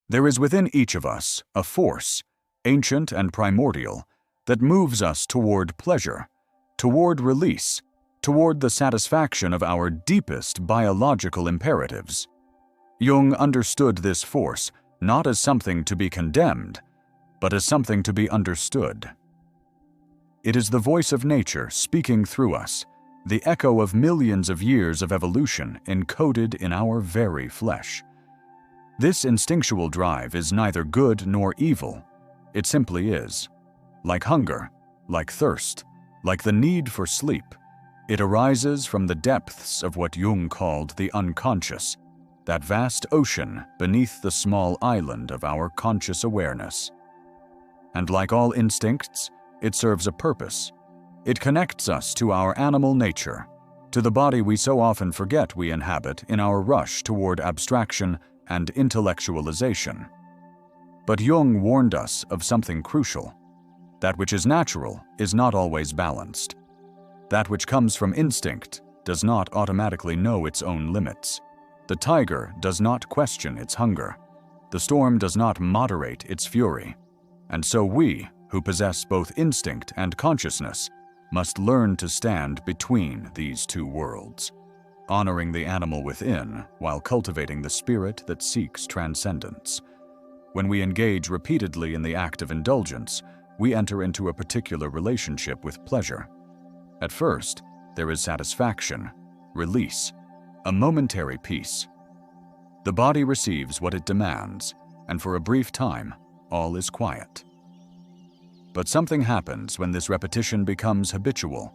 There is within each of us a force, ancient and primordial, that moves us toward pleasure, toward release, toward the satisfaction of our deepest biological imperatives. Jung understood this force not as something to be condemned, but as something to be understood. It is the voice of nature speaking through us, the echo of millions of years of evolution encoded in our very flesh. This instinctual drive is neither good nor evil. It simply is. Like hunger, like thirst, like the need for sleep, it arises from the depths of what Jung called the unconscious, that vast ocean beneath the small island of our conscious awareness. And like all instincts, it serves a purpose. It connects us to our animal nature, to the body we so often forget we inhabit in our rush toward abstraction and intellectualization. But Jung warned us of something crucial. That which is natural is not always balanced. That which comes from instinct does not automatically know its own limits. The tiger does not question its hunger. The storm does not moderate its fury. And so we, who possess both instinct and consciousness, must learn to stand between these two worlds, honoring the animal within while cultivating the spirit that seeks transcendence. When we engage repeatedly in the act of indulgence, we enter into a particular relationship with pleasure. At first, there is satisfaction, release, a momentary peace. The body receives what it demands, and for a brief time, all is quiet. But something happens when this repetition becomes habitual,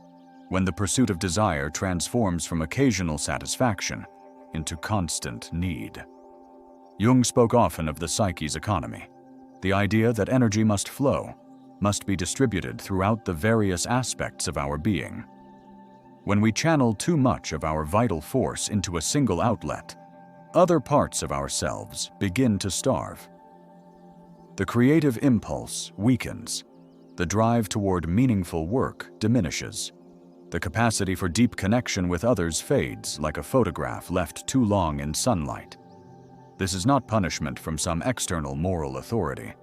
when the pursuit of desire transforms from occasional satisfaction into constant need. Jung spoke often of the psyche's economy, the idea that energy must flow, must be distributed throughout the various aspects of our being. When we channel too much of our vital force into a single outlet, other parts of ourselves begin to starve. The creative impulse weakens. The drive toward meaningful work diminishes. The capacity for deep connection with others fades like a photograph left too long in sunlight. This is not punishment from some external moral authority.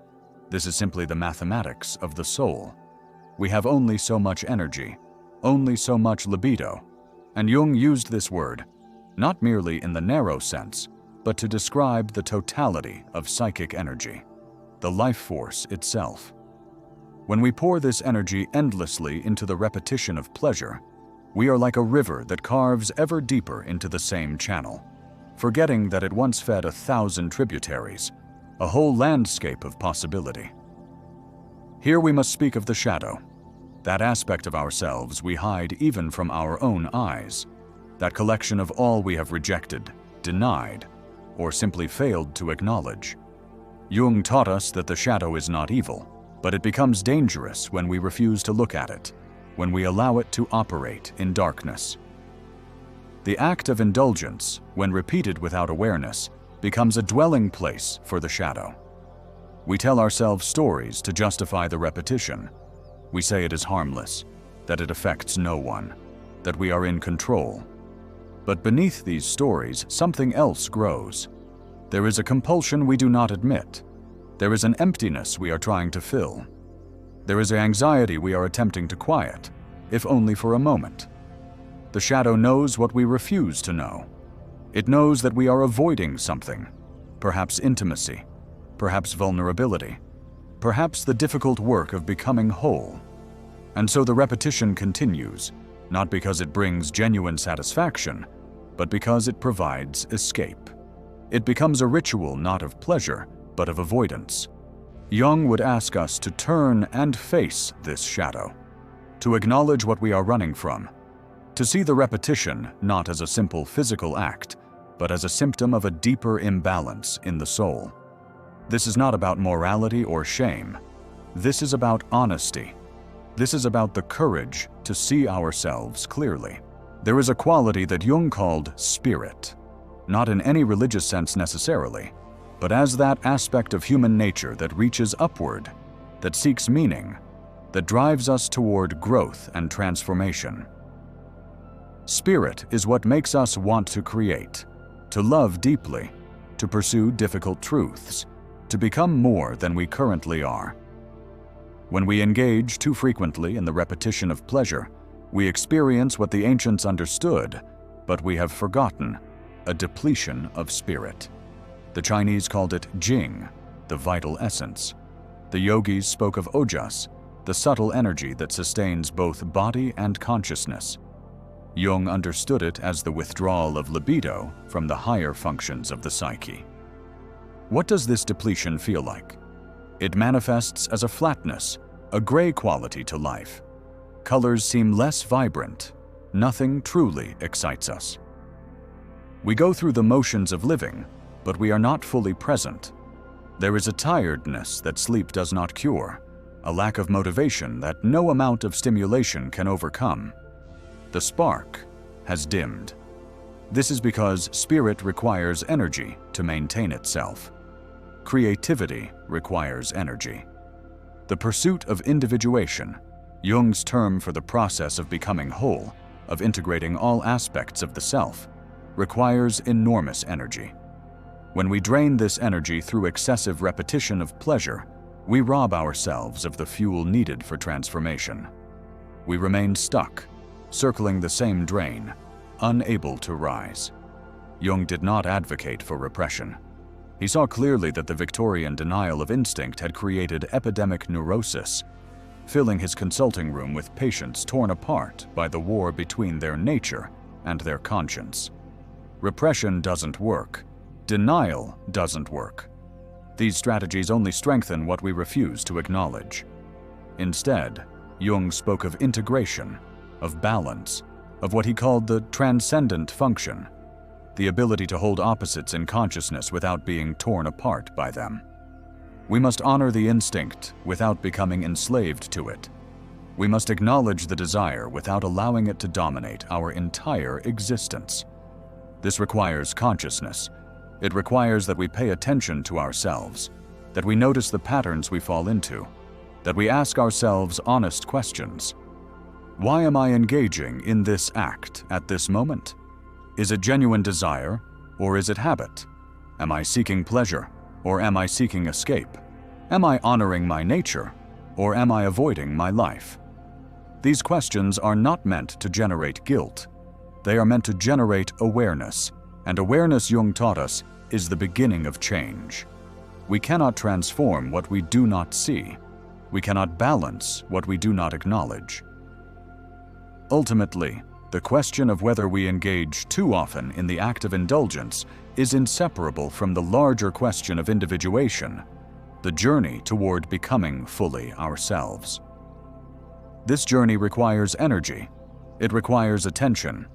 This is simply the mathematics of the soul. We have only so much energy, only so much libido, and Jung used this word, not merely in the narrow sense, but to describe the totality of psychic energy, the life force itself. When we pour this energy endlessly into the repetition of pleasure, we are like a river that carves ever deeper into the same channel, forgetting that it once fed 1,000 tributaries, a whole landscape of possibility. Here we must speak of the shadow, that aspect of ourselves we hide even from our own eyes, that collection of all we have rejected, denied, or simply failed to acknowledge. Jung taught us that the shadow is not evil, but it becomes dangerous when we refuse to look at it, when we allow it to operate in darkness. The act of indulgence, when repeated without awareness, becomes a dwelling place for the shadow. We tell ourselves stories to justify the repetition. We say it is harmless, that it affects no one, that we are in control. But beneath these stories, something else grows. There is a compulsion we do not admit. There is an emptiness we are trying to fill. There is an anxiety we are attempting to quiet, if only for a moment. The shadow knows what we refuse to know. It knows that we are avoiding something, perhaps intimacy, perhaps vulnerability, perhaps the difficult work of becoming whole. And so the repetition continues, not because it brings genuine satisfaction, but because it provides escape. It becomes a ritual not of pleasure, but of avoidance. Jung would ask us to turn and face this shadow, to acknowledge what we are running from, to see the repetition not as a simple physical act, but as a symptom of a deeper imbalance in the soul. This is not about morality or shame. This is about honesty. This is about the courage to see ourselves clearly. There is a quality that Jung called spirit, not in any religious sense necessarily, but as that aspect of human nature that reaches upward, that seeks meaning, that drives us toward growth and transformation. Spirit is what makes us want to create, to love deeply, to pursue difficult truths, to become more than we currently are. When we engage too frequently in the repetition of pleasure, we experience what the ancients understood, but we have forgotten: a depletion of spirit. The Chinese called it Jing, the vital essence. The yogis spoke of ojas, the subtle energy that sustains both body and consciousness. Jung understood it as the withdrawal of libido from the higher functions of the psyche. What does this depletion feel like? It manifests as a flatness, a gray quality to life. Colors seem less vibrant. Nothing truly excites us. We go through the motions of living, but we are not fully present. There is a tiredness that sleep does not cure, a lack of motivation that no amount of stimulation can overcome. The spark has dimmed. This is because spirit requires energy to maintain itself. Creativity requires energy. The pursuit of individuation, Jung's term for the process of becoming whole, of integrating all aspects of the self, requires enormous energy. When we drain this energy through excessive repetition of pleasure, we rob ourselves of the fuel needed for transformation. We remain stuck, circling the same drain, unable to rise. Jung did not advocate for repression. He saw clearly that the Victorian denial of instinct had created epidemic neurosis, filling his consulting room with patients torn apart by the war between their nature and their conscience. Repression doesn't work. Denial doesn't work. These strategies only strengthen what we refuse to acknowledge. Instead, Jung spoke of integration, of balance, of what he called the transcendent function, the ability to hold opposites in consciousness without being torn apart by them. We must honor the instinct without becoming enslaved to it. We must acknowledge the desire without allowing it to dominate our entire existence. This requires consciousness. It requires that we pay attention to ourselves, that we notice the patterns we fall into, that we ask ourselves honest questions. Why am I engaging in this act at this moment? Is it genuine desire, or is it habit? Am I seeking pleasure, or am I seeking escape? Am I honoring my nature, or am I avoiding my life? These questions are not meant to generate guilt. They are meant to generate awareness, and awareness, Jung taught us, is the beginning of change. We cannot transform what we do not see. We cannot balance what we do not acknowledge. Ultimately, the question of whether we engage too often in the act of indulgence is inseparable from the larger question of individuation, the journey toward becoming fully ourselves. This journey requires energy. It requires attention.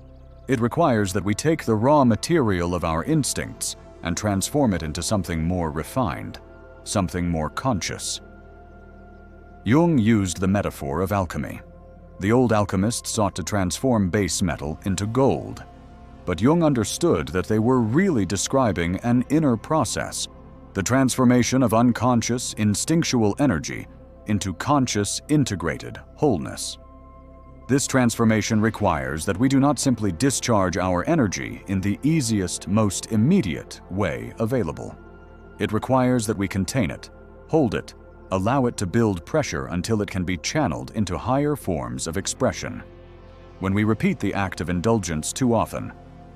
It requires that we take the raw material of our instincts and transform it into something more refined, something more conscious. Jung used the metaphor of alchemy. The old alchemists sought to transform base metal into gold, but Jung understood that they were really describing an inner process, the transformation of unconscious, instinctual energy into conscious, integrated wholeness. This transformation requires that we do not simply discharge our energy in the easiest, most immediate way available. It requires that we contain it, hold it, allow it to build pressure until it can be channeled into higher forms of expression. When we repeat the act of indulgence too often,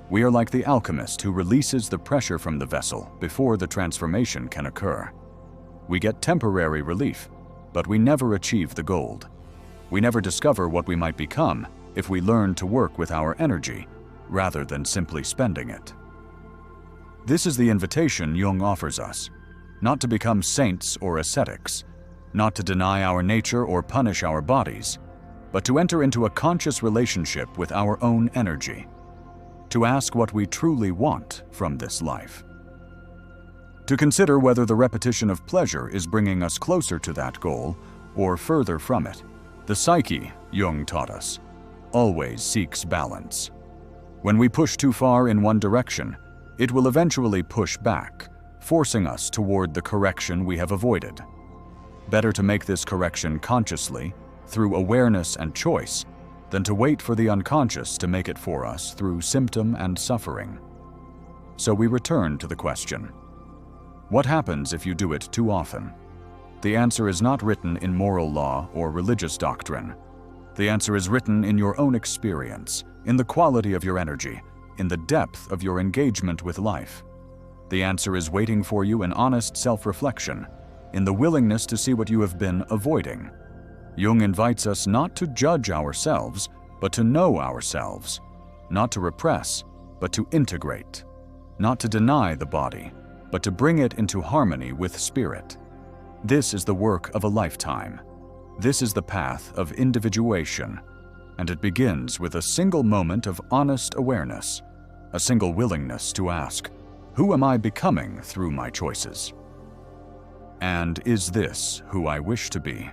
we are like the alchemist who releases the pressure from the vessel before the transformation can occur. We get temporary relief, but we never achieve the gold. We never discover what we might become if we learn to work with our energy rather than simply spending it. This is the invitation Jung offers us, not to become saints or ascetics, not to deny our nature or punish our bodies, but to enter into a conscious relationship with our own energy, to ask what we truly want from this life, to consider whether the repetition of pleasure is bringing us closer to that goal or further from it. The psyche, Jung taught us, always seeks balance. When we push too far in one direction, it will eventually push back, forcing us toward the correction we have avoided. Better to make this correction consciously, through awareness and choice, than to wait for the unconscious to make it for us through symptom and suffering. So we return to the question: What happens if you do it too often? The answer is not written in moral law or religious doctrine. The answer is written in your own experience, in the quality of your energy, in the depth of your engagement with life. The answer is waiting for you in honest self-reflection, in the willingness to see what you have been avoiding. Jung invites us not to judge ourselves, but to know ourselves, not to repress, but to integrate, not to deny the body, but to bring it into harmony with spirit. This is the work of a lifetime. This is the path of individuation, and it begins with a single moment of honest awareness, a single willingness to ask, who am I becoming through my choices? And is this who I wish to be?